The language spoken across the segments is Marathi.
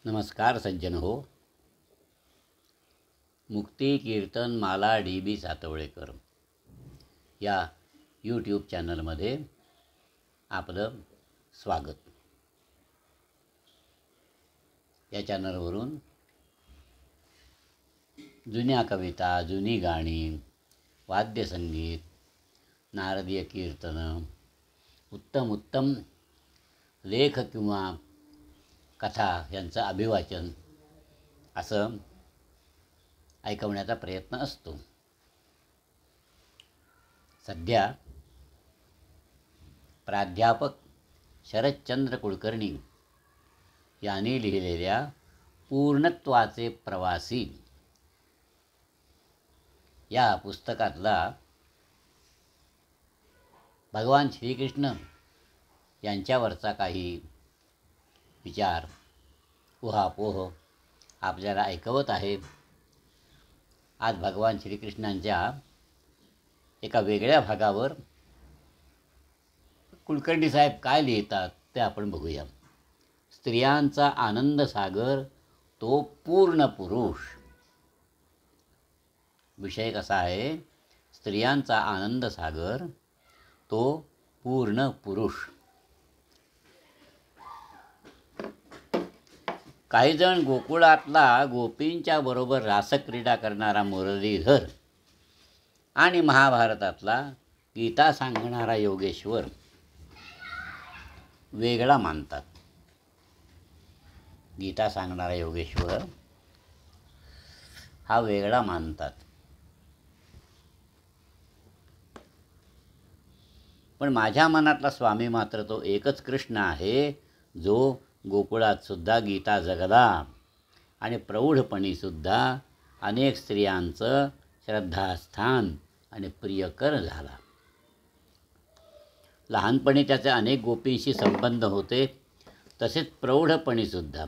नमस्कार सज्जन हो. मुक्ती कीर्तन माला डी सातवळेकर या यूट्यूब चॅनलमध्ये आपलं स्वागत. या चॅनलवरून जुन्या कविता, जुनी गाणी, वाद्यसंगीत, नारदीय कीर्तनं, उत्तम लेख किंवा कथा यांचं अभिवाचन असं ऐकवण्याचा प्रयत्न असतो. सध्या प्राध्यापक शरदचंद्र कुलकर्णी यांनी लिहिलेल्या पूर्णत्वाचे प्रवासी या पुस्तकातला भगवान श्रीकृष्ण यांच्यावरचा काही विचार, उहापोह आपल्याला ऐकवत आहे. आज भगवान श्रीकृष्णांच्या एका वेगळ्या भागावर कुलकर्णी साहेब काय लिहितात ते आपण बघूया. स्त्रियांचा आनंद सागर तो पूर्ण पुरुष. विषय कसा आहे? स्त्रियांचा आनंद सागर तो पूर्ण पुरुष. काही जण गोकुळातला गोपींच्या बरोबर रासक्रीडा करणारा मुरलीधर आणि महाभारतातला गीता सांगणारा योगेश्वर वेगळा मानतात. गीता सांगणारा योगेश्वर हा वेगळा मानतात. पण माझ्या मनातला स्वामी मात्र तो एकच कृष्ण आहे, जो गोकुळात सुद्धा गीता जगला आणि प्रौढपणीसुद्धा अनेक स्त्रियांचं श्रद्धास्थान आणि प्रियकर झाला. लहानपणी त्याचे अनेक गोपींशी संबंध होते, तसेच प्रौढपणीसुद्धा.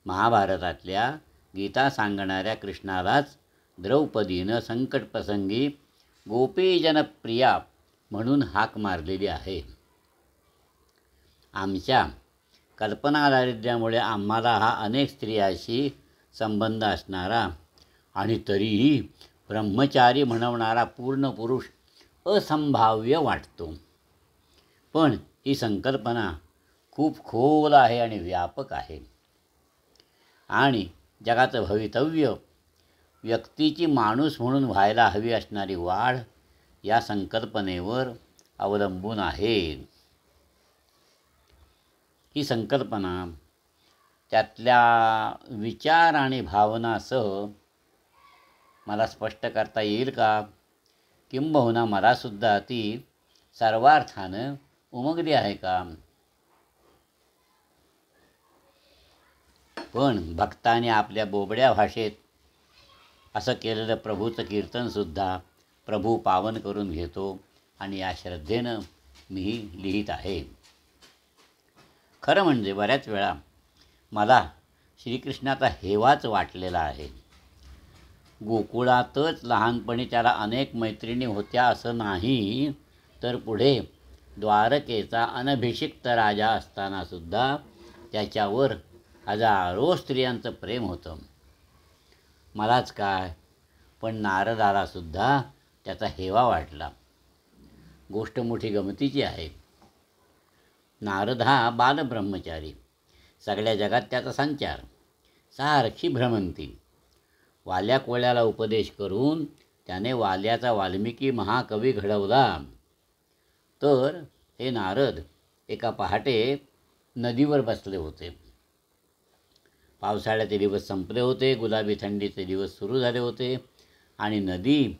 महाभारतातल्या गीता सांगणाऱ्या कृष्णालाच द्रौपदीनं संकटप्रसंगी गोपीजनप्रिया म्हणून हाक मारलेली आहे. आमच्या कल्पनादारिद्र्यामुळे आम्हाला हा अनेक स्त्रियांशी संबंध असणारा आणि तरीही ब्रह्मचारी म्हणवणारा पूर्ण पुरुष असंभाव्य वाटतो. पण ही संकल्पना खूप खोल आहे आणि व्यापक आहे. आणि जगाचं भवितव्य, व्यक्तीची माणूस म्हणून व्हायला हवी असणारी वाढ या संकल्पनेवर अवलंबून आहे. ही संकल्पना त्यातल्या विचार आणि भावनासह मला स्पष्ट करता येईल का? किंबहुना मलासुद्धा ती सर्वार्थानं उमगली आहे का? पण भक्ताने आपल्या बोबड्या भाषेत असं केलेलं प्रभूचं कीर्तनसुद्धा प्रभू पावन करून घेतो आणि या श्रद्धेनं मीही लिहित आहे. खरं म्हणजे बऱ्याच वेळा मला श्रीकृष्णाचा हेवाच वाटलेला आहे. गोकुळातच लहानपणी त्याला अनेक मैत्रिणी होत्या असं नाही, तर पुढे द्वारकेचा अनभिषिक्त राजा असतानासुद्धा त्याच्यावर हजारो स्त्रियांचं प्रेम होतं. मलाच काय, पण नारदालासुद्धा त्याचा हेवा वाटला. गोष्ट मोठी गमतीची आहे. नारद हा बालब्रह्मचारी. सगळ्या जगात त्याचा संचार, सारखी भ्रमंती. वाल्या कोळ्याला उपदेश करून त्याने वाल्याचा वाल्मिकी महाकवी घडवला. तर हे नारद एका पहाटे नदीवर बसले होते. पावसाळ्याचे दिवस संपले होते, गुलाबी थंडीचे दिवस सुरू झाले होते आणि नदी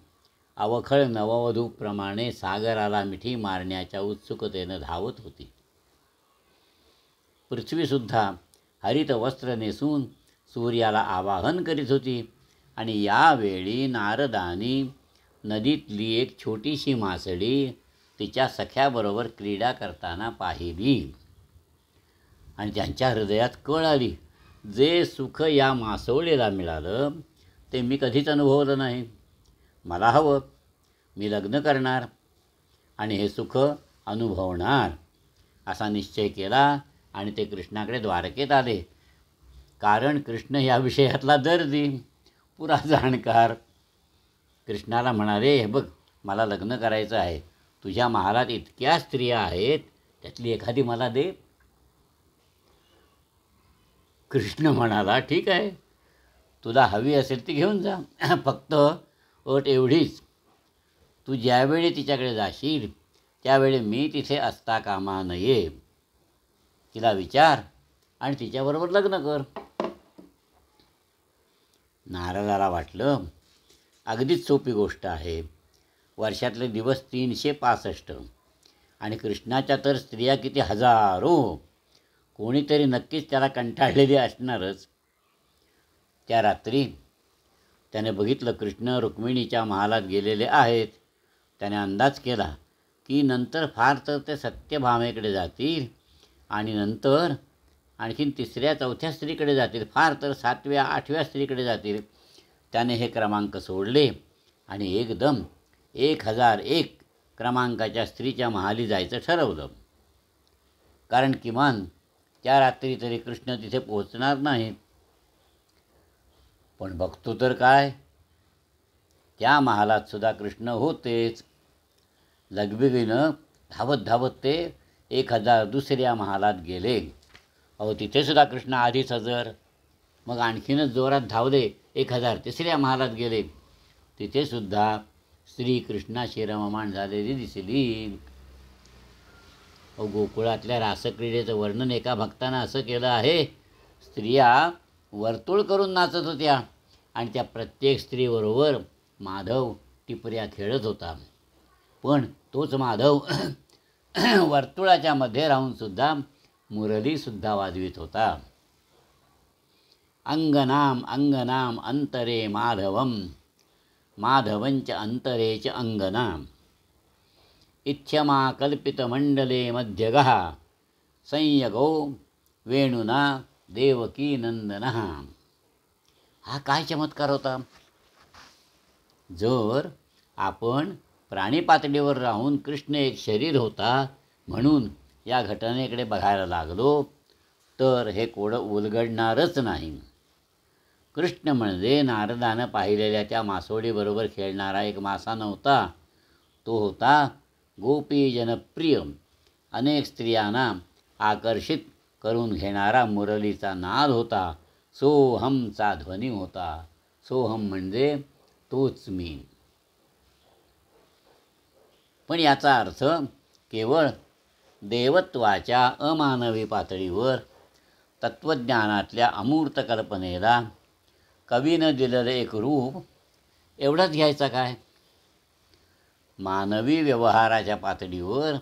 अवखळ नववधूप्रमाणे सागराला मिठी मारण्याच्या उत्सुकतेनं धावत होती. पृथ्वीसुद्धा हरित वस्त्र नेसून सूर्याला आवाहन करीत होती आणि यावेळी नारदानी नदीतली एक छोटीशी मासळी तिच्या सख्याबरोबर क्रीडा करताना पाहिली आणि त्यांच्या हृदयात कळ आली. जे सुख या मासवळीला मिळालं ते मी कधीच अनुभवलं नाही. मला हवं, मी लग्न करणार आणि हे सुख अनुभवणार असा निश्चय केला आणि ते कृष्णाकडे द्वारकेत आले. कारण कृष्ण या विषयातला दर्दी, पुरा जाणकार. कृष्णाला म्हणाले, हे बघ, मला लग्न करायचं आहे. तुझ्या महालात इतक्या स्त्रिया आहेत, त्यातली एखादी मला दे. कृष्ण म्हणाला, ठीक आहे, तुला हवी असेल ती घेऊन जा. फक्त अट एवढीच, तू ज्यावेळी तिच्याकडे जाशील त्यावेळी मी तिथे असता कामा नये. तिला विचार आणि तिच्याबरोबर लग्न कर. नारदाला वाटलं, अगदीच सोपी गोष्ट आहे. वर्षातले दिवस 365 आणि कृष्णाच्या तर स्त्रिया किती हजारो. कोणीतरी नक्कीच त्याला कंटाळलेली असणारच. त्या रात्री त्याने बघितलं कृष्ण रुक्मिणीच्या महालात गेलेले आहेत. त्याने अंदाज केला की नंतर फार तर ते सत्यभामेकडे जातील आणि नंतर आणखीन 3ऱ्या 4थ्या स्त्रीकडे जातील, फार तर 7व्या 8व्या स्त्रीकडे जातील. त्याने हे क्रमांक सोडले आणि एकदम 1001 क्रमांकाच्या स्त्रीच्या महाली जायचं ठरवलं. कारण किमान त्या रात्री तरी कृष्ण तिथे पोहोचणार नाही. पण बघतो तर काय, त्या महालात सुद्धा कृष्ण होतेच. लगबगीनं धावत धावत ते 1000 दुसऱ्या महालात गेले. अहो, तिथे सुद्धा कृष्ण आधीच हजर. मग आणखीनच जोरात धावले, 1000 तिसऱ्या महालात गेले. तिथे सुद्धा स्त्री कृष्णाशी रममाण झालेली दिसली. गोकुळातल्या रासक्रीडेचं वर्णन एका भक्तानं असं केलं आहे, स्त्रिया वर्तुळ करून नाचत होत्या आणि त्या प्रत्येक स्त्रीबरोबर माधव टिपऱ्या खेळत होता. पण तोच माधव वर्तुळाच्या मध्ये राहूनसुद्धा मुरलीसुद्धा वाजवित होता. अंगनाम अंगनाम अंतरे माधवम माधवंच अंतरेच अंगनाम इच्छमा कल्पितमंडले मध्यगः संयगो वेणुना देवकी नंदनः. हा काय चमत्कार होता. जर आपण प्राणी पातळीवर राहून कृष्ण एक शरीर होता म्हणून या घटनेकडे बघायला लागलो तर हे कोडं उलगडणारच नाही. कृष्ण म्हणजे नारदानं पाहिलेल्या त्या मासोळीबरोबर खेळणारा एक मासा नव्हता. तो होता गोपी जनप्रिय, अनेक स्त्रियांना आकर्षित करून घेणारा मुरलीचा नाद होता. सोहमचा ध्वनी होता. सोहम म्हणजे तोच मी. पण याचा अर्थ केवळ देवत्वाच्या अमानवी पातळीवर तत्त्वज्ञानातल्या अमूर्त कल्पनेला कवीनं दिलेलं एक रूप एवढंच घ्यायचा काय. मानवी व्यवहाराच्या पातळीवर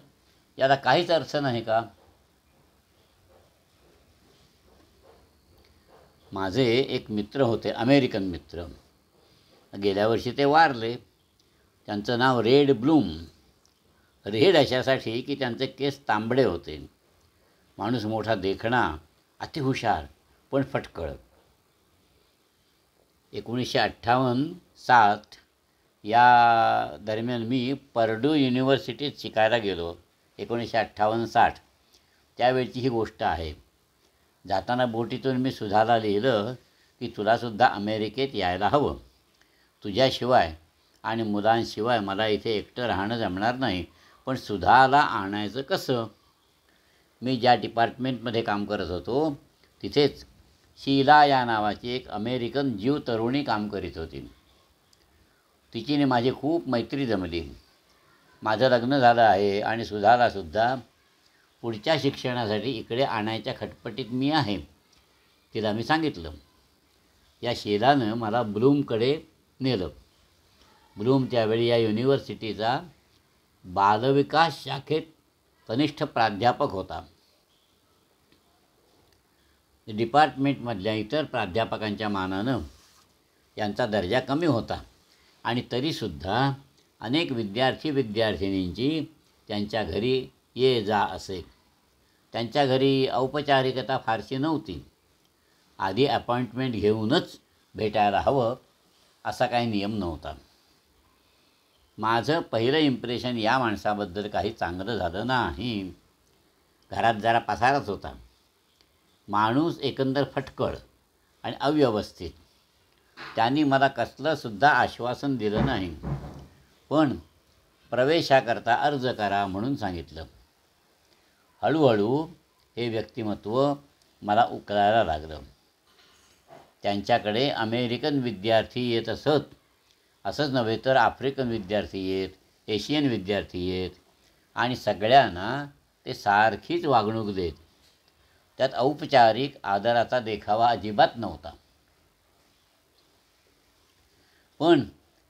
याला काहीच अर्थ नाही का. माझे एक मित्र होते, अमेरिकन मित्र. गेल्या वर्षी ते वारले. त्यांचं नाव रेड ब्लूम. रेड अशासाठी की त्यांचे केस तांबडे होते. माणूस मोठा देखणा, अतिहुशार पण फटकळ. 1958-60 या दरम्यान मी पर्डू युनिव्हर्सिटीत शिकायला गेलो. 1958-60 त्यावेळची ही गोष्ट आहे. जाताना बोटीतून मी सुधाला लिहिलं की तुलासुद्धा अमेरिकेत यायला हवं. तुझ्याशिवाय आणि मुलांशिवाय मला इथे एकटं राहणं जमणार नाही. पण सुधाला आणायचं कसं. मी ज्या डिपार्टमेंटमध्ये काम करत होतो तिथेच शीला या नावाची एक अमेरिकन जीव तरुणी काम करीत होती. तिचीने माझी खूप मैत्री जमली. माझं लग्न झालं आहे आणि सुधालासुद्धा पुढच्या शिक्षणासाठी इकडे आणायच्या खटपटीत मी आहे. तिला मी सांगितलं. या शीलानं मला ब्लूमकडे नेलं. ब्लूम त्यावेळी या युनिव्हर्सिटीचा बालविकास शाखेत कनिष्ठ प्राध्यापक होता. डिपार्टमेंटमधल्या इतर प्राध्यापकांच्या मानानं यांचा दर्जा कमी होता आणि तरीसुद्धा अनेक विद्यार्थिनींची त्यांच्या घरी ये जा असे. त्यांच्या घरी औपचारिकता फारशी नव्हती. आधी अपॉइंटमेंट घेऊनच भेटायला हवं असा काही नियम नव्हता. माझं पहिलं इम्प्रेशन या माणसाबद्दल काही चांगलं झालं नाही. घरात जरा पसाराच होता. माणूस एकंदर फटकळ आणि अव्यवस्थित. त्यांनी मला कसलंसुद्धा आश्वासन दिलं नाही, पण प्रवेशाकरता अर्ज करा म्हणून सांगितलं. हळूहळू हे व्यक्तिमत्व मला उकलायला लागलं. त्यांच्याकडे अमेरिकन विद्यार्थी येत असत. असंच नव्हे तर आफ्रिकन विद्यार्थी येत, एशियन विद्यार्थी येत आणि सगळ्यांना ते सारखीच वागणूक देत. त्यात औपचारिक आदराचा देखावा अजिबात नव्हता. पण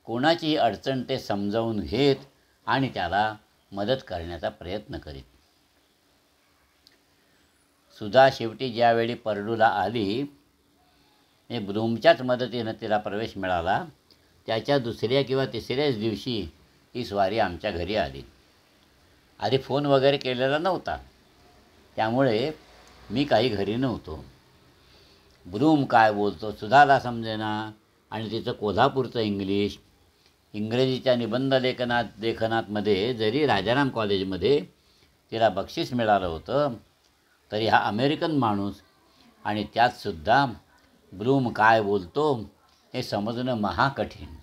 कोणाचीही अडचण ते समजावून घेत आणि त्याला मदत करण्याचा प्रयत्न करीत. सुधा शेवटी ज्यावेळी परडूला आली, ब्लूमच्याच मदतीनं तिला प्रवेश मिळाला. त्याच्या दुसऱ्या किंवा तिसऱ्याच दिवशी ही स्वारी आमच्या घरी आली. आधी फोन वगैरे केलेला नव्हता, त्यामुळे मी काही घरी नव्हतो. ब्लूम काय बोलतो सुधाला समजेना आणि तिचं कोल्हापूरचं इंग्रजीच्या निबंध लेखनातमध्ये जरी राजाराम कॉलेजमध्ये तिला बक्षीस मिळालं होतं, तरी हा अमेरिकन माणूस आणि त्यातसुद्धा ब्लूम काय बोलतो हे समजणं महाकठीण.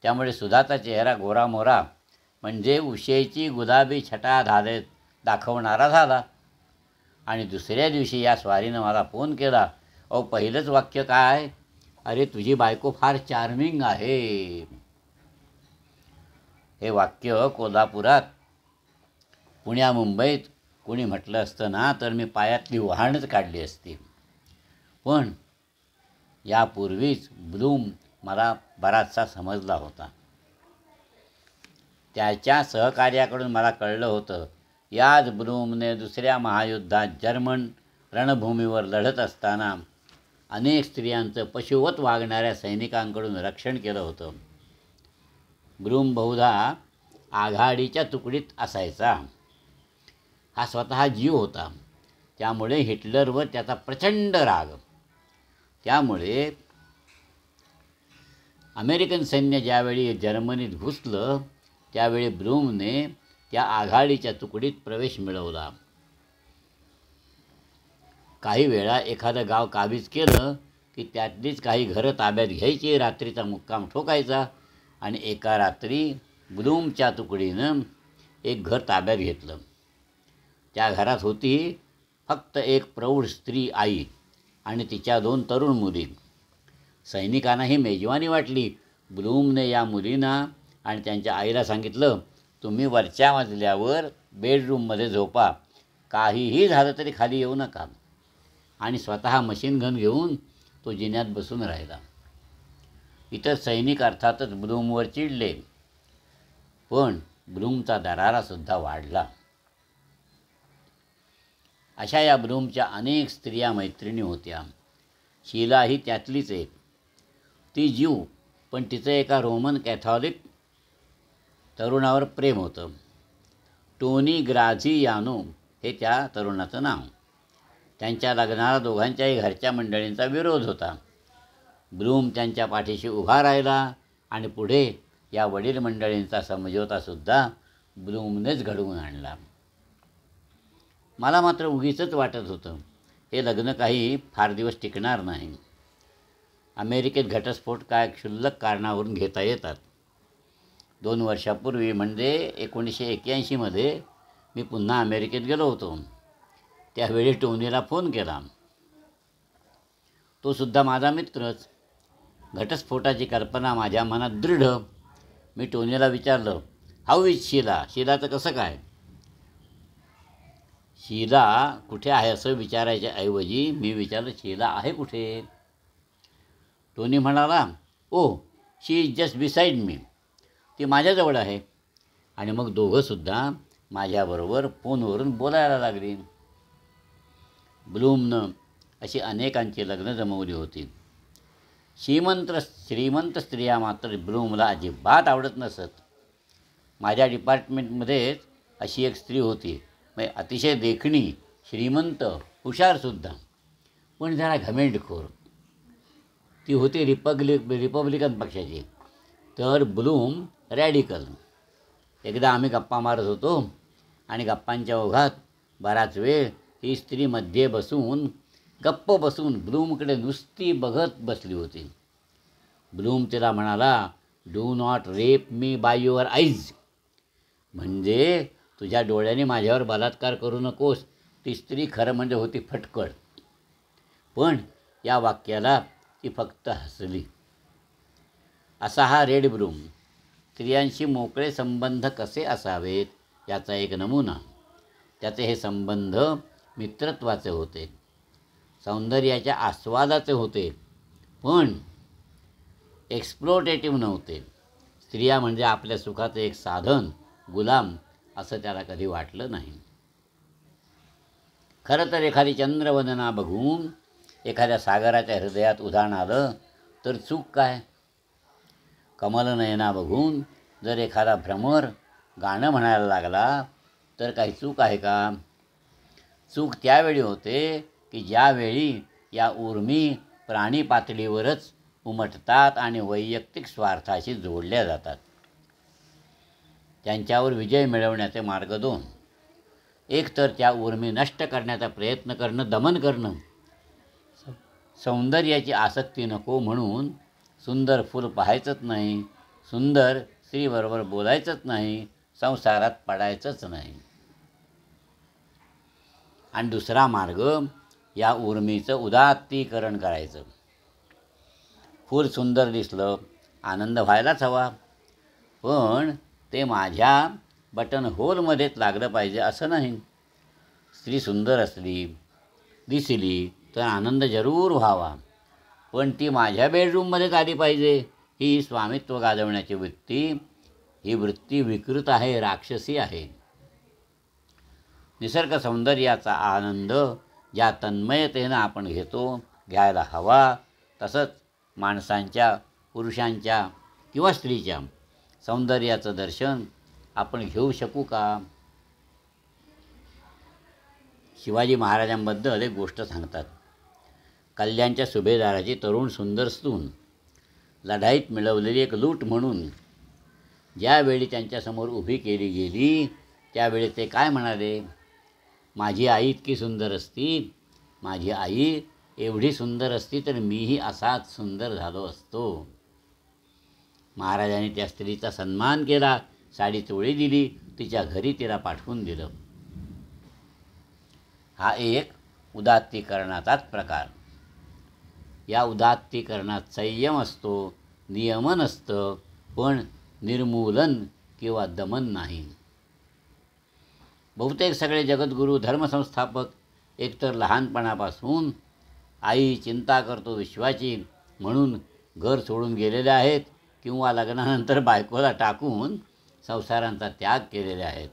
त्यामुळे सुधाचा चेहरा गोरामोरा म्हणजे उशेची गुलाबी छटा दाखवणारा झाला. आणि दुसऱ्या दिवशी या स्वारीनं मला फोन केला. पहिलंच वाक्य काय, अरे तुझी बायको फार चार्मिंग आहे. हे वाक्य कोल्हापुरात, पुण्या मुंबईत कोणी म्हटलं असतं ना तर मी पायातली वहाणच काढली असती. पण यापूर्वीच ब्लूम मला बराचसा समजला होता. त्याच्या सहकार्याकडून मला कळलं होतं, याच ब्लूमने दुसऱ्या महायुद्धात जर्मन रणभूमीवर लढत असताना अनेक स्त्रियांचं पशुवत वागणाऱ्या सैनिकांकडून रक्षण केलं होतं. ब्लूम बहुधा आघाडीच्या तुकडीत असायचा. हा स्वतः जीव होता, त्यामुळे हिटलरवर त्याचा प्रचंड राग. त्यामुळे अमेरिकन सैन्य ज्यावेळी जर्मनीत घुसलं त्यावेळी ब्लूमने त्या आघाडीच्या तुकडीत प्रवेश मिळवला. काही वेळा एखादं गाव काबीज केलं की त्यातलीच काही घरं ताब्यात घ्यायची, रात्रीचा मुक्काम ठोकायचा. आणि एका रात्री ब्लूमच्या तुकडीनं एक घर ताब्यात घेतलं. त्या घरात होती फक्त एक प्रौढ स्त्री आई आणि तिच्या 2 तरुण मुली. सैनिकांना ही मेजवानी वाटली. ब्लूमने या मुलींना आणि त्यांच्या आईला सांगितलं, तुम्ही वरच्या मजल्यावर बेडरूममध्ये झोपा, काहीही झालं तरी खाली येऊ नका. आणि स्वतः मशीन गन घेऊन तो जिन्यात बसून राहिला. इतर सैनिक अर्थातच ब्लूमवर चिडले, पण ब्लूमचा दरारासुद्धा वाढला. अशा या ब्लूमच्या अनेक स्त्रिया मैत्रिणी होत्या. शीला ही त्यातलीच एक. ती जीव, पण तिचं एका रोमन कॅथॉलिक तरुणावर प्रेम होतं. टोनी ग्राझियानो हे त्या तरुणाचं नाव. त्यांच्या लग्नाला दोघांच्याही घरच्या मंडळींचा विरोध होता. ब्लूम त्यांच्या पाठीशी उभा राहिला आणि पुढे या वडील मंडळींचा समझोतासुद्धा ब्लूमनेच घडवून आणला. मला मात्र उगीचच वाटत होतं, हे लग्न काही फार दिवस टिकणार नाही. अमेरिकेत घटस्फोट काय क्षुल्लक कारणावरून घेता येतात. 2 वर्षापूर्वी म्हणजे 1981 मी पुन्हा अमेरिकेत गेलो होतो. त्यावेळी टोनीला फोन केला. तो सुद्धा माझा मित्रच. घटस्फोटाची कल्पना माझ्या मनात दृढ. मी टोनीला विचारलं, हाऊ इज शीला? शीलाचं कसं काय? शीला कुठे आहे असं विचारायच्या ऐवजी मी विचारलं, शीला आहे कुठे? टोनी म्हणाला, oh she is just beside me. ती माझ्याजवळ आहे. आणि मग दोघंसुद्धा माझ्याबरोबर फोनवरून बोलायला लागली. ब्लूमनं अशी अनेकांची लग्न जमवली होती. श्रीमंत स्त्रिया मात्र ब्लूमला अजिबात आवडत नसत. माझ्या डिपार्टमेंटमध्येच अशी एक स्त्री होती, म्हणजे अतिशय देखणी, श्रीमंत, हुशारसुद्धा, पण जरा घमेंडखोर. ती होती रिपब्लिकन पक्षाची, तर ब्लूम रॅडिकल. एकदा आम्ही गप्पा मारत होतो आणि गप्पांच्या ओघात बराच वेळ ही स्त्री मध्ये बसून गप्प बसून ब्लूमकडे नुसती बघत बसली होती. ब्लूम तिला म्हणाला, do not rape me by your eyes. म्हणजे तुझ्या डोळ्याने माझ्यावर बलात्कार करू नकोस. ती स्त्री खरं म्हणजे होती फटकळ. पण या वाक्याला ती फक्त हसली. असा हा रेड ब्लूम स्त्रियांशी मोकळे संबंध कसे असावेत याचा एक नमुना. त्याचे हे संबंध मित्रत्वाचे होते, सौंदर्याच्या आस्वादाचे होते, पण एक्सप्लोटेटिव्ह नव्हते. स्त्रिया म्हणजे आपल्या सुखाचे एक साधन, गुलाम असं त्याला कधी वाटलं नाही. खरं तर एखादी चंद्रवदना बघून एखाद्या सागराच्या हृदयात उधाण आलं तर चूक काय? कमलनयना बघून जर एखादा भ्रमर गाणं म्हणायला लागला तर काही चूक आहे का? चूक त्यावेळी होते की ज्यावेळी या उर्मी प्राणी पातळीवरच उमटतात आणि वैयक्तिक स्वार्थाशी जोडल्या जातात. त्यांच्यावर विजय मिळवण्याचे मार्ग दोन. एक तर त्या उर्मी नष्ट करण्याचा प्रयत्न करणं, दमन करणं. सौंदर्याची आसक्ती नको म्हणून सुंदर फूल पाहायचंच नाही, सुंदर स्त्रीबरोबर बोलायचंच नाही, संसारात पडायचंच नाही. आणि दुसरा मार्ग या उर्मीचं उदात्तीकरण करायचं. फूल सुंदर दिसलं, आनंद व्हायलाच हवा, पण ते माझ्या बटन होलमध्येच लागलं पाहिजे असं नाही. स्त्री सुंदर दिसली तर आनंद जरूर व्हावा, पण ती माझ्या बेडरूममध्येच आली पाहिजे. ही स्वामित्व गाजवण्याची वृत्ती, ही वृत्ती विकृत आहे, राक्षसी आहे. निसर्ग सौंदर्याचा आनंद ज्या तन्मयतेनं आपण घ्यायला हवा, तसंच माणसांच्या, पुरुषांच्या किंवा स्त्रीच्या सौंदर्याचं दर्शन आपण घेऊ शकू का? शिवाजी महाराजांबद्दल एक गोष्ट सांगतात. कल्याणच्या सुभेदाराची तरुण सुंदर सून, लढाईत मिळवलेली एक लूट म्हणून ज्यावेळी त्यांच्यासमोर उभी केली गेली त्यावेळी ते काय म्हणाले? माझी आई इतकी सुंदर असती, माझी आई एवढी सुंदर असती तर मीही असाच सुंदर झालो असतो. महाराजांनी त्या स्त्रीचा सन्मान केला, साडी चोळी दिली, तिच्या घरी तिला पाठवून दिलं. हा एक उदात्तीकरणाचाच प्रकार. या उदात्तीकरणात संयम असतो, नियमन असतं, पण निर्मूलन किंवा दमन नाही. बहुतेक सगळे जगद्गुरू, धर्मसंस्थापक एकतर लहानपणापासून आई चिंता करतो विश्वाची म्हणून घर सोडून गेलेले आहेत किंवा लग्नानंतर बायकोला टाकून संसारांचा त्याग केलेले आहेत.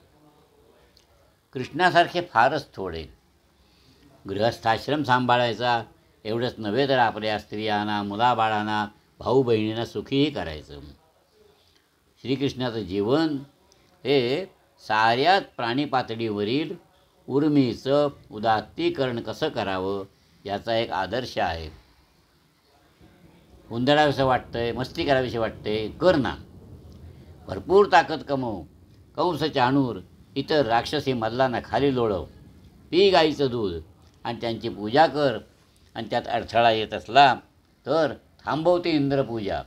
कृष्णासारखे फारच थोडे. गृहस्थाश्रम सांभाळायचा एवढंच नव्हे तर आपल्या स्त्रियांना, मुलाबाळांना, भाऊ बहिणींना सुखीही करायचं. श्रीकृष्णाचं जीवन हे साऱ्याच प्राणी पातळीवरील उर्मीचं उदात्तीकरण कसं करावं याचा एक आदर्श आहे. हुंदडावंसं वाटतंय, मस्ती करावीशी वाटते, कर ना. भरपूर ताकद कमव, कंस चाणूर इतर राक्षसी मल्लांना खाली लोळव, पी गाईचं दूध आणि त्यांची पूजा कर. आणि त्यात अडथळा येत असला तर थांबवते इंद्रपूजा.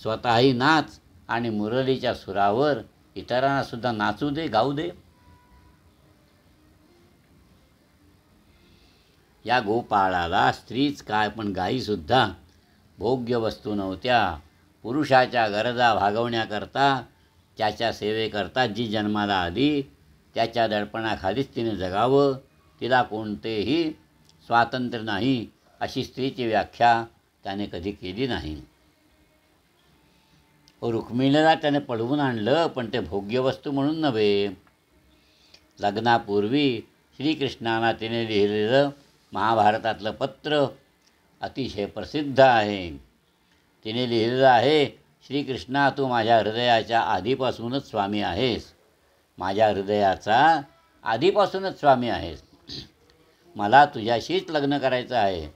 स्वतःही नाच आणि मुरलीच्या सुरावर इतरांनासुद्धा नाचू दे, गाऊ दे. या गोपाळाला स्त्रीच काय पण गायीसुद्धा भोग्य वस्तू नव्हत्या. पुरुषाच्या गरजा भागवण्याकरता, त्याच्या सेवेकरता जी जन्माला आली त्याच्या दडपणाखालीच तिने जगावं. तिला कोणतेही स्वातंत्र्य नाही अशी स्त्रीची व्याख्या त्याने कधी केली नाही. रुक्मिणीला त्याने पळवून आणलं, पण ते भोग्यवस्तू म्हणून नव्हे. लग्नापूर्वी श्रीकृष्णांना तिने लिहिलेलं महाभारतातलं पत्र अतिशय प्रसिद्ध आहे. तिने लिहिलेलं आहे, श्रीकृष्णा, तू माझ्या हृदयाच्या आधीपासूनच स्वामी आहेस, माझ्या हृदयाचा आधीपासूनच स्वामी आहेस. मला तुझ्याशीच लग्न करायचं आहे.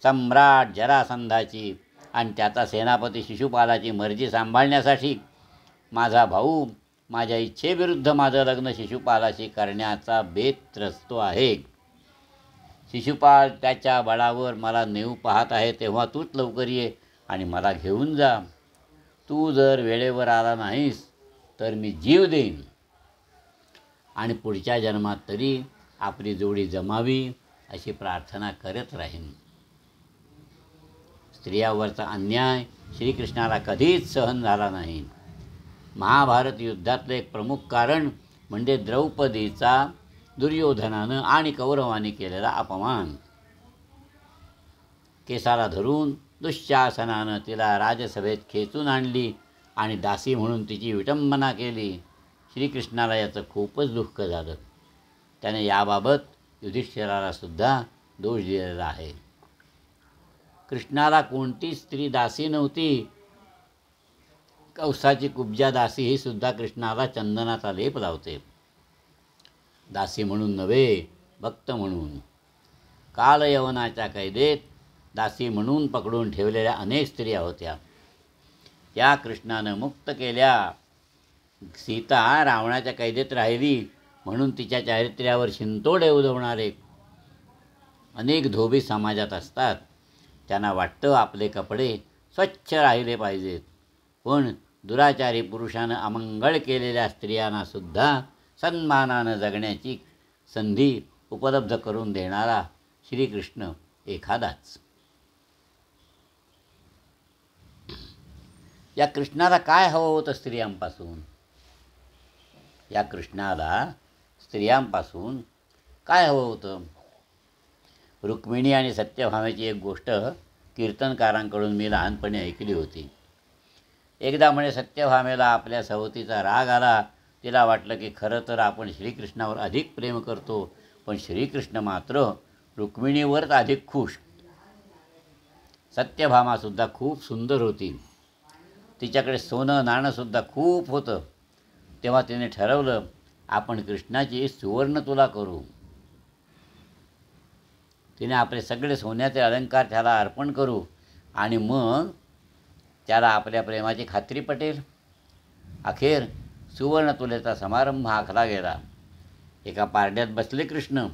सम्राट जरासंधाची आणि त्याचा सेनापती शिशुपालाची मर्जी सांभाळण्यासाठी माझा भाऊ माझ्या इच्छेविरुद्ध माझं लग्न शिशुपालाशी करण्याचा बेत रचतो आहे. शिशुपाळ त्याच्या बळावर मला नेऊ पाहत आहे, तेव्हा तूच लवकर ये आणि मला घेऊन जा. तू जर वेळेवर आला नाहीस तर मी जीव देईन आणि पुढच्या जन्मात तरी आपली जोडी जमावी अशी प्रार्थना करत राहीन. स्त्रियावरचा अन्याय श्रीकृष्णाला कधीच सहन झाला नाही. महाभारत युद्धातलं एक प्रमुख कारण म्हणजे द्रौपदीचा दुर्योधनानं आणि कौरवांनी केलेला अपमान. केसाला धरून दुःशासनानं तिला राजसभेत खेचून आणली आणि दासी म्हणून तिची विटंबना केली. श्रीकृष्णाला याचं खूपच दुःख झालं. त्याने याबाबत युधिष्ठिराला सुद्धा दोष दिलेला आहे. कृष्णाला कोणतीच स्त्री दासी नव्हती. कंसाची कुब्जा दासी ही सुद्धा कृष्णाला चंदनाचा लेप लावते. दासी म्हणून नव्हे, भक्त म्हणून. कालयवनाच्या कैदेत दासी म्हणून पकडून ठेवलेल्या अनेक स्त्रिया होत्या. त्या कृष्णानं मुक्त केल्या. सीता रावणाच्या कैदेत राहिली म्हणून तिच्या चारित्र्यावर शिंतोडे उधवणारे अनेक धोबी समाजात असतात. त्यांना वाटतं आपले कपडे स्वच्छ राहिले पाहिजेत. पण दुराचारी पुरुषानं अमंगळ केलेल्या स्त्रियांनासुद्धा सन्मानानं जगण्याची संधी उपलब्ध करून देणारा श्रीकृष्ण एखादाच. या कृष्णाला काय हवं होतं स्त्रियांपासून? या कृष्णाला स्त्रियांपासून काय हवं होतं? रुक्मिणी आणि सत्यभामेची एक गोष्ट कीर्तनकारांकडून मी लहानपणी ऐकली होती. एकदा म्हणे सत्यभामेला आपल्या सवतीचा राग आला. तिला वाटलं की खरं तर आपण श्रीकृष्णावर अधिक प्रेम करतो, पण श्रीकृष्ण मात्र रुक्मिणीवरच अधिक खुश. सत्यभामासुद्धा खूप सुंदर होती. तिच्याकडे सोनं नाणंसुद्धा खूप होतं. तेव्हा तिने ठरवलं, आपण कृष्णाची सुवर्ण तुला करू. तिने आपले सगळे सोन्याचे अलंकार त्याला अर्पण करू आणि मग त्याला आपल्या प्रेमाची खात्री पटेल. अखेर सुवर्णतुलेचा समारंभ आखला गेला. एका पारड्यात बसले कृष्ण,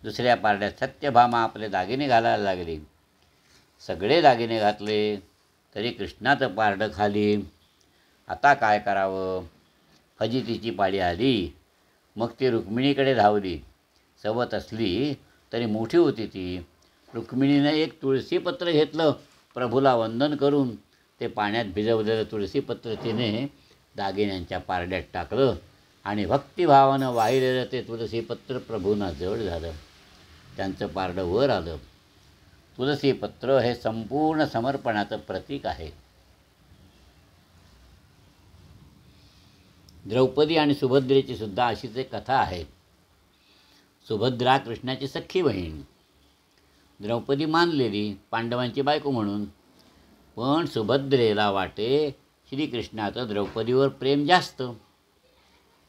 दुसऱ्या पारड्यात सत्यभामा आपले दागिने घालायला लागली. सगळे दागिने घातले तरी कृष्णाचं पारडं खाली. आता काय करावं? फजितीची पाळी आली. मग ती रुक्मिणीकडे धावली. सवत असली तरी मोठी होती ती. रुक्मिणीने एक तुळशीपत्र घेतलं. प्रभूला वंदन करून ते पाण्यात भिजवलेलं तुळशीपत्र तिने दागिन्यांच्या पारड्यात टाकलं आणि भक्तिभावानं वाहिलेलं ते तुळशीपत्र प्रभूंना जड झालं. त्यांचं पारडं वर आलं. तुळशीपत्र हे संपूर्ण समर्पणाचं प्रतीक आहे. द्रौपदी आणि सुभद्रेची सुद्धा अशीच एक कथा आहे. सुभद्रा कृष्णाची सख्खी बहीण. द्रौपदी मानलेली पांडवांची बायको म्हणून. पण सुभद्रेला वाटे श्रीकृष्णाचं द्रौपदीवर प्रेम जास्त.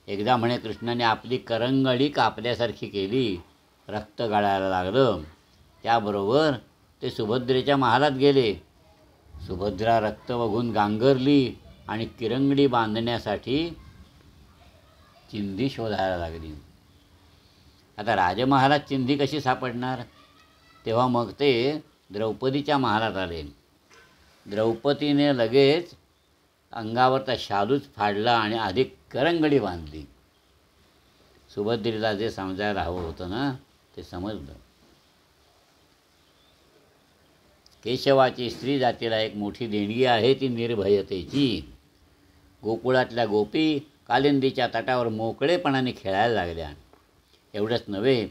एकदा म्हणे कृष्णाने आपली करंगळी कापल्यासारखी केली. रक्त गळायला लागलं. त्याबरोबर ते सुभद्रेच्या महालात गेले. सुभद्रा रक्त बघून गांगरली आणि किरंगडी बांधण्यासाठी चिंधी शोधायला लागली. आता राजमहालात चिंधी कशी सापडणार? तेव्हा मग ते द्रौपदीच्या महालात आले. द्रौपदीने लगेच अंगावरचा शालूच फाडला आणि अधिक करंगडी बांधली. सुभद्रेला जे समजायला हवं होतं ना, ते समजलं. केशवाची स्त्री जातीला एक मोठी देणगी आहे, ती निर्भयतेची. गोकुळातल्या गोपी कालिंदीच्या तटावर मोकळेपणाने खेळायला लागल्या. एवढंच नव्हे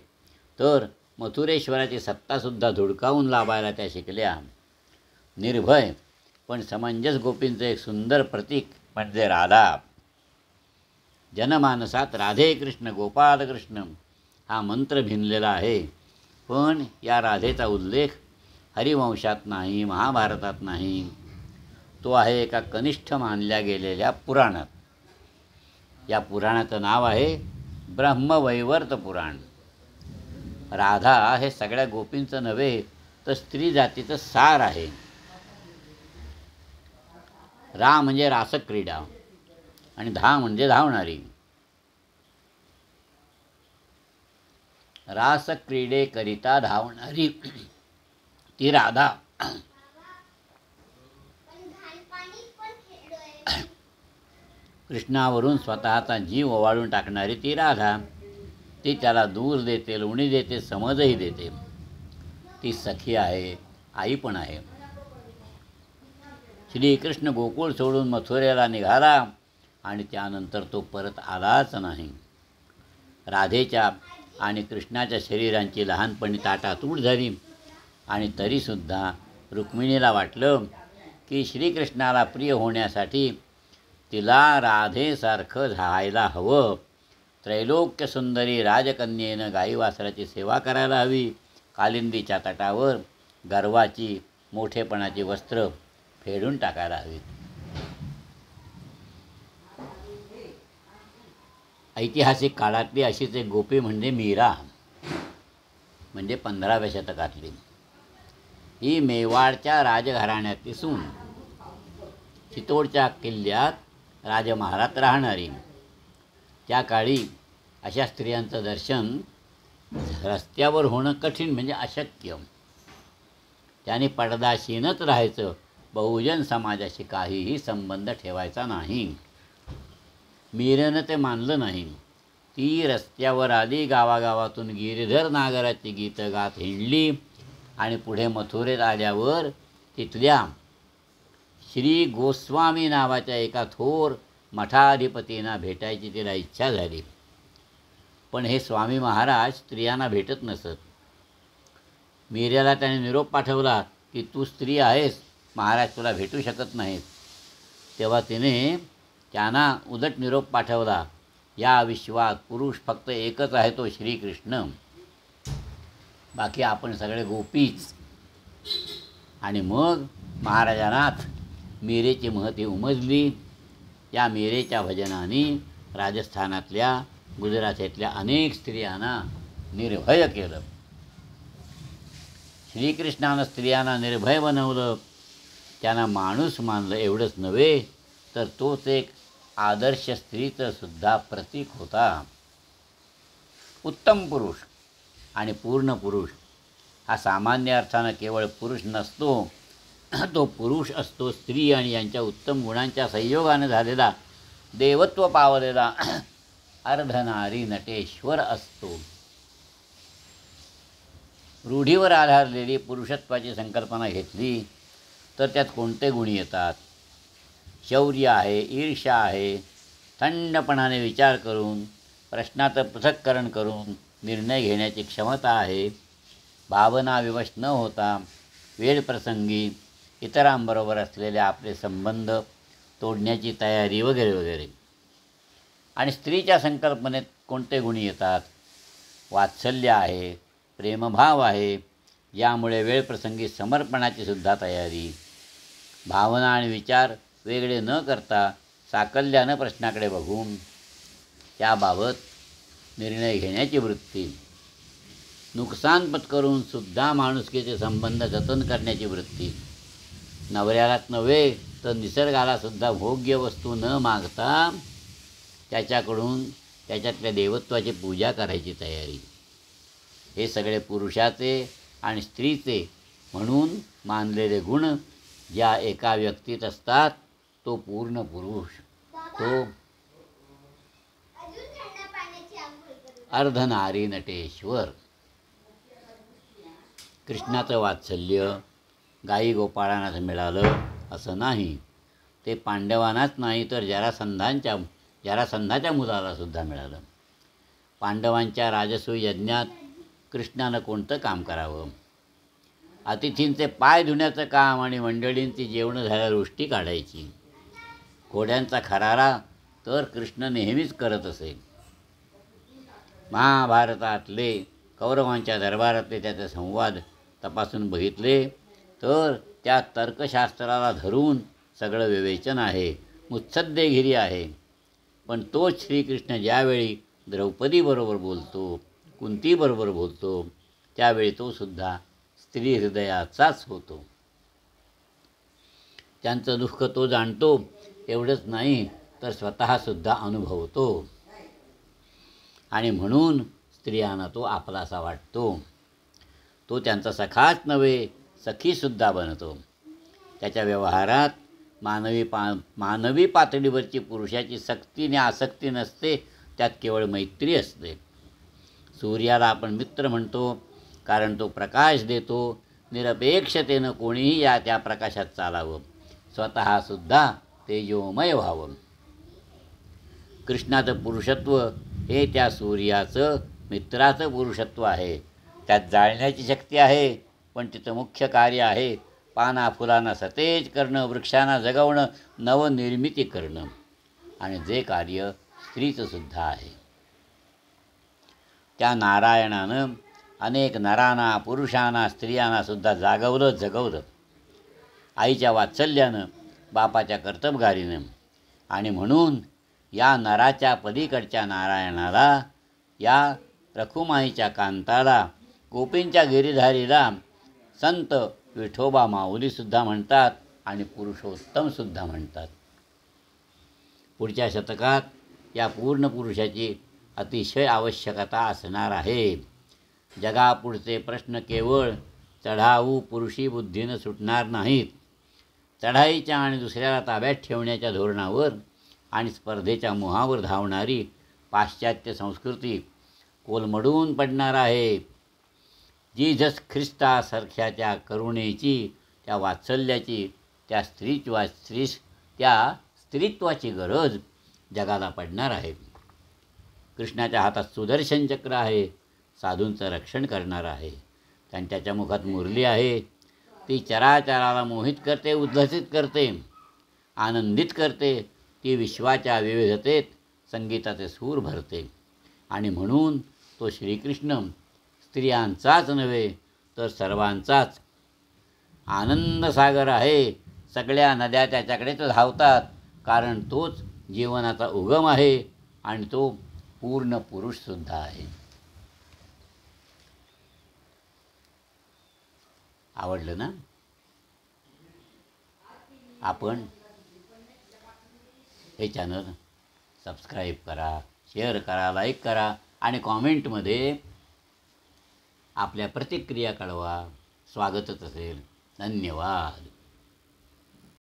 तर मथुरेश्वराची सत्तासुद्धा धुडकावून लाभायला त्या शिकल्या. निर्भय पण समंजस गोपींचं एक सुंदर प्रतीक म्हणजे राधा. जनमानसात राधे कृष्ण गोपाल कृष्ण हा मंत्र भिनलेला आहे. पण या राधेचा उल्लेख हरिवंशात नाही, महाभारतात नाही. तो आहे एका कनिष्ठ मानल्या गेलेल्या पुराणात. या पुराणाचं नाव आहे ब्रह्मवैवर्त पुराण. राधा हे सगळ्या गोपींचं नव्हे तर स्त्री जातीचं सार आहे. रा म्हणजे रासक्रीडा आणि धा म्हणजे धावणारी. रासक्रीडेकरिता धावणारी ती राधा, कृष्णावरून स्वतःचा जीव ओवाळून टाकणारी ती राधा, ती त्याला दूर देते, लोणी देते, समजही देते. ती सखी आहे, आई पण आहे. श्रीकृष्ण गोकुळ सोडून मथुरेला निघाला आणि त्यानंतर तो परत आलाच नाही. राधेच्या आणि कृष्णाच्या शरीरांची लहानपणी ताटातूट झाली आणि तरीसुद्धा रुक्मिणीला वाटलं की श्रीकृष्णाला प्रिय होण्यासाठी तिला राधेसारखं झायला हवं. त्रैलोक्य सुंदरी राजकन्येनं गाईवासराची सेवा करायला हवी. कालिंदीच्या तटावर गर्वाची, मोठेपणाची वस्त्र फेडून टाकायला हवीत. ऐतिहासिक काळातली अशीच एक गोपी म्हणजे मीरा, म्हणजे 15व्या शतकातली. ही मेवाडच्या राजघराण्यातली सून, चितोडच्या किल्ल्यात राजमहालात राहणारी. त्या काळी अशा स्त्रियांचं दर्शन रस्त्यावर होणं कठीण म्हणजे अशक्य. त्याने पडदाशीनच राहायचं. बहुजन समाजाशी काहीही संबंध ठेवायचा नाही. मीरेनं ते मानलं नाही. ती रस्त्यावर आली, गावागावातून गिरीधर नागराची गीतं गात हिंडली आणि पुढे मथुरेत आल्यावर तिथल्या श्री गोस्वामी नावाच्या एका थोर मठाधिपतींना भेटायची तिला इच्छा झाली. पण हे स्वामी महाराज स्त्रियांना भेटत नसत. मीरेला त्याने निरोप पाठवला की तू स्त्री आहेस, महाराज तुला भेटू शकत नाहीत. तेव्हा तिने त्यांना उलट निरोप पाठवला, या विश्वात पुरुष फक्त एकच आहे, तो श्रीकृष्ण. बाकी आपण सगळे गोपीच. आणि मग महाराजांनाच मीरेची महती उमजली. या मीरेच्या भजनाने राजस्थानातल्या, गुजरातेतल्या अनेक स्त्रियांना निर्भय केलं. श्रीकृष्णानं स्त्रियांना निर्भय बनवलं. त्यांना माणूस मानलं. एवढंच नव्हे तर तोच एक आदर्श स्त्रीचं सुद्धा प्रतीक होता. उत्तम पुरुष आणि पूर्ण पुरुष हा सामान्य अर्थानं केवळ पुरुष नसतो, तो पुरुष असतो स्त्री आणि यांच्या उत्तम गुणांच्या संयोगाने झालेला, देवत्व पावलेला अर्धनारी नटेश्वर असतो. रूढीवर आधारलेली पुरुषत्वाची संकल्पना घेतली तर त्यात कोणते गुण येतात? शौर्य आहे, ईर्ष्या आहे, थंडपणाने विचार करून, प्रश्नाचं पृथक्करण करून निर्णय घेण्याची क्षमता आहे, भावनाविवश न होता वेळप्रसंगी इतरांबरोबर असलेले आपले संबंध तोडण्याची तयारी वगैरे वगैरे. आणि स्त्रीच्या संकल्पनेत कोणते गुण येतात? वात्सल्य आहे, प्रेमभाव आहे, यामुळे वेळप्रसंगी समर्पणाची सुद्धा तयारी, भावना आणि विचार वेगळे न करता साकल्यानं प्रश्नाकडे बघून त्याबाबत निर्णय घेण्याची वृत्ती, नुकसान पत्करून सुद्धा माणुसकीचे संबंध जतन करण्याची वृत्ती, नवऱ्यालाच नव्हे तर निसर्गालासुद्धा भोग्य वस्तू न मागता त्याच्याकडून त्याच्यातल्या देवत्वाची पूजा करायची तयारी. हे सगळे पुरुषाचे आणि स्त्रीचे म्हणून मानलेले गुण ज्या एका व्यक्तीत असतात तो पूर्ण पुरुष, तो अर्धनारी नटेश्वर. कृष्णाचं वात्सल्य गाई गोपाळांनाच मिळालं असं नाही, ते पांडवांनाच नाही तर जरासंधाच्या मुलालासुद्धा मिळालं. पांडवांच्या राजसूय यज्ञात कृष्णानं कोणतं काम करावं? अतिथींचे पाय धुण्याचं काम आणि मंडळींची जेवणं झाल्यावर उष्टी काढायची. घोड्यांचा खरारा तर कृष्ण नेहमीच करत असे. महाभारतातले कौरवांच्या दरबारातले त्याचे संवाद तपासून बघितले तर त्या तर्कशास्त्राला धरून सगळं विवेचन आहे, मुत्सद्देगिरी आहे. पण तोच श्रीकृष्ण ज्यावेळी द्रौपदीबरोबर बोलतो, कुंतीबरोबर बोलतो, त्यावेळी तो सुद्धा स्त्री हृदयाचाच होतो. त्यांचं दुःख तो जाणतो. एवढंच नाही तर स्वतःसुद्धा अनुभवतो. आणि म्हणून स्त्रियांना तो आपलासा वाटतो. तो त्यांचा सखाच नव्हे सखीसुद्धा बनतो. त्याच्या व्यवहारात मानवी पातळीवरची पुरुषाची सक्ती आणि आसक्ती नसते, त्यात केवळ मैत्री असते. सूर्याला आपण मित्र म्हणतो कारण तो प्रकाश देतो. निरपेक्षतेनं कोणीही त्या प्रकाशात चालावं, स्वतःसुद्धा तेजोमय व्हावं. कृष्णाचं पुरुषत्व हे त्या सूर्याचं मित्राचं पुरुषत्व आहे. त्यात जाळण्याची शक्ती आहे, पण तिचं मुख्य कार्य आहे पाना फुलांना सतेज करणं, वृक्षांना जगवणं, नवनिर्मिती करणं. आणि जे कार्य स्त्रीचं सुद्धा आहे. त्या नारायणानं अनेक नरांना, पुरुषांना, स्त्रियांना सुद्धा जागवलं, जगवलं. आईच्या वात्सल्यानं, बापाच्या कर्तबगारीनं. आणि म्हणून या नराच्या पलीकडच्या नारायणाला, या रखुमाईच्या कांताला, गोपींच्या गिरीधारीला संत विठोबा माऊलीसुद्धा म्हणतात आणि पुरुषोत्तमसुद्धा म्हणतात. पुढच्या शतकात या पूर्ण पुरुषाची अतिशय आवश्यकता असणार आहे. जगापुढचे प्रश्न केवळ चढाऊ पुरुषी बुद्धीनं सुटणार नाहीत. चढाईच्या आणि दुसऱ्याला ताब्यात ठेवण्याच्या धोरणावर आणि स्पर्धेच्या मोहावर धावणारी पाश्चात्य संस्कृती कोलमडून पडणार आहे. जीझस ख्रिस्तासारख्या त्या करुणेची, त्या वात्सल्याची, त्या स्त्रीत्वाची गरज जगाला पडणार आहे. कृष्णाच्या हातात सुदर्शन चक्र आहे, साधूंचं रक्षण करणार आहे. त्यांच्या मुखात मुरली आहे, ती चराचराला मोहित करते, उद्लसित करते, आनंदित करते. ती विश्वाच्या विविधतेत संगीताचे सूर भरते. आणि म्हणून तो श्रीकृष्ण स्त्रियांचाच नव्हे तर सर्वांचाच आनंदसागर आहे. सगळ्या नद्या त्याच्याकडेच धावतात, कारण तोच जीवनाचा उगम आहे आणि तो पूर्ण पुरुषसुद्धा आहे. आवडलं ना? आपण हे चॅनल सबस्क्राईब करा, शेअर करा, लाईक करा आणि कॉमेंटमध्ये आपल्या प्रतिक्रिया कळवा. स्वागतच असेल. धन्यवाद.